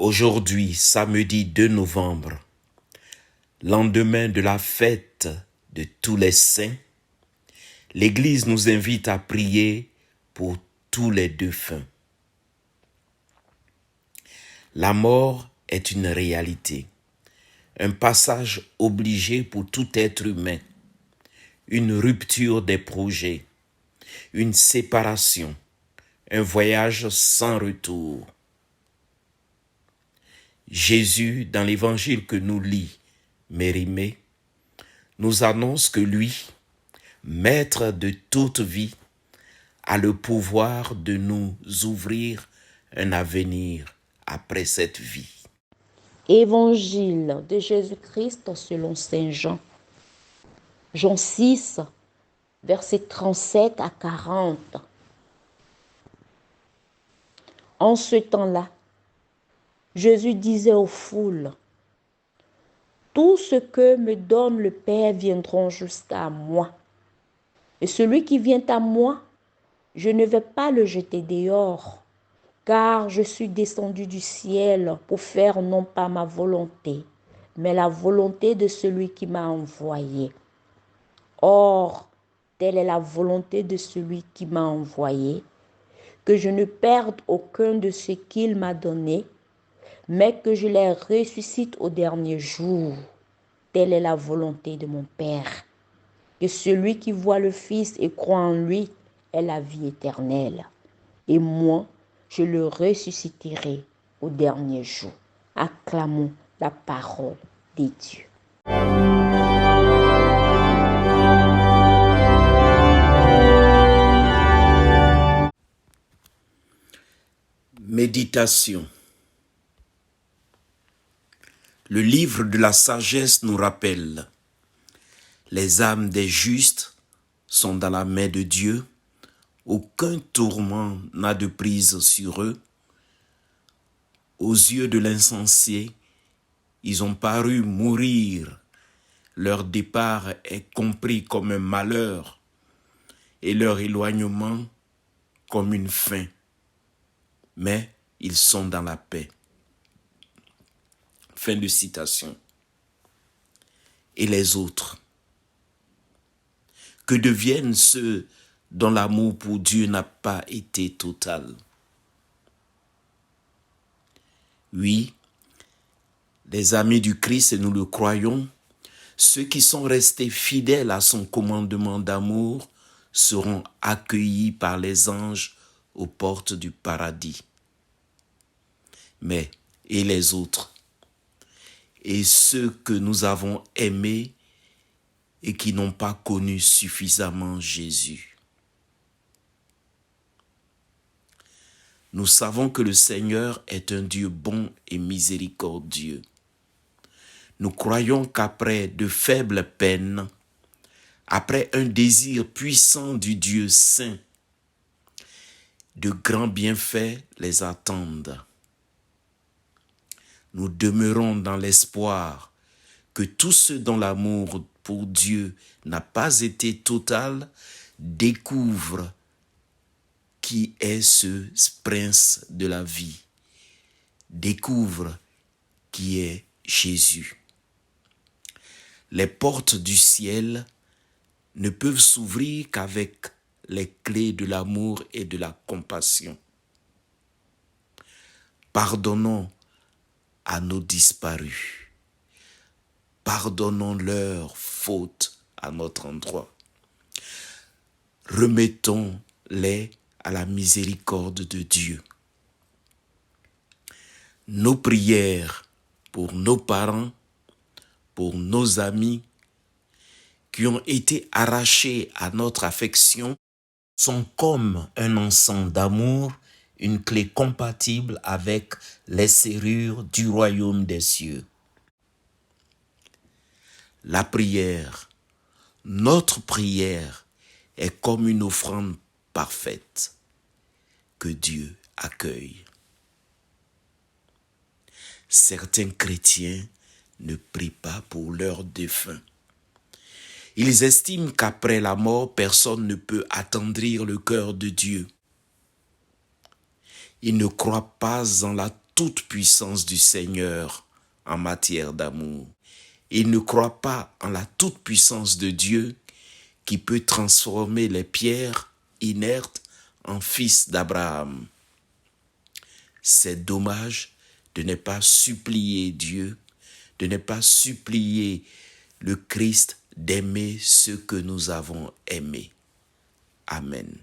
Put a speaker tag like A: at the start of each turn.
A: Aujourd'hui, samedi 2 novembre, lendemain de la fête de tous les saints, l'Église nous invite à prier pour tous les défunts. La mort est une réalité, un passage obligé pour tout être humain, une rupture des projets, une séparation, un voyage sans retour. Jésus, dans l'évangile que nous lit Mérimée, nous annonce que lui, maître de toute vie, a le pouvoir de nous ouvrir un avenir après cette vie.
B: Évangile de Jésus-Christ selon Saint Jean. Jean 6, versets 37 à 40. En ce temps-là, Jésus disait aux foules, « Tout ce que me donne le Père viendront jusqu'à moi. Et celui qui vient à moi, je ne vais pas le jeter dehors, car je suis descendu du ciel pour faire non pas ma volonté, mais la volonté de celui qui m'a envoyé. Or, telle est la volonté de celui qui m'a envoyé, que je ne perde aucun de ce qu'il m'a donné, mais que je les ressuscite au dernier jour. Telle est la volonté de mon Père, que celui qui voit le Fils et croit en lui ait la vie éternelle. Et moi, je le ressusciterai au dernier jour. » Acclamons la parole de Dieu.
A: Méditation. Le livre de la sagesse nous rappelle: les âmes des justes sont dans la main de Dieu, aucun tourment n'a de prise sur eux. Aux yeux de l'insensé, ils ont paru mourir, leur départ est compris comme un malheur et leur éloignement comme une fin, mais ils sont dans la paix. Fin de citation. Et les autres? Que deviennent ceux dont l'amour pour Dieu n'a pas été total? Oui, les amis du Christ, et nous le croyons, ceux qui sont restés fidèles à son commandement d'amour seront accueillis par les anges aux portes du paradis. Mais, et les autres? Et ceux que nous avons aimés et qui n'ont pas connu suffisamment Jésus? Nous savons que le Seigneur est un Dieu bon et miséricordieux. Nous croyons qu'après de faibles peines, après un désir puissant du Dieu saint, de grands bienfaits les attendent. Nous demeurons dans l'espoir que tous ceux dont l'amour pour Dieu n'a pas été total découvrent qui est ce prince de la vie, découvrent qui est Jésus. Les portes du ciel ne peuvent s'ouvrir qu'avec les clés de l'amour et de la compassion. Pardonnons à nos disparus. Pardonnons leurs fautes à notre endroit. Remettons-les à la miséricorde de Dieu. Nos prières pour nos parents, pour nos amis qui ont été arrachés à notre affection sont comme un encens d'amour, une clé compatible avec les serrures du royaume des cieux. La prière, notre prière, est comme une offrande parfaite que Dieu accueille. Certains chrétiens ne prient pas pour leurs défunts. Ils estiment qu'après la mort, personne ne peut attendrir le cœur de Dieu. Ils ne croient pas en la toute puissance du Seigneur en matière d'amour. Ils ne croient pas en la toute puissance de Dieu qui peut transformer les pierres inertes en fils d'Abraham. C'est dommage de ne pas supplier Dieu, de ne pas supplier le Christ d'aimer ceux que nous avons aimés. Amen.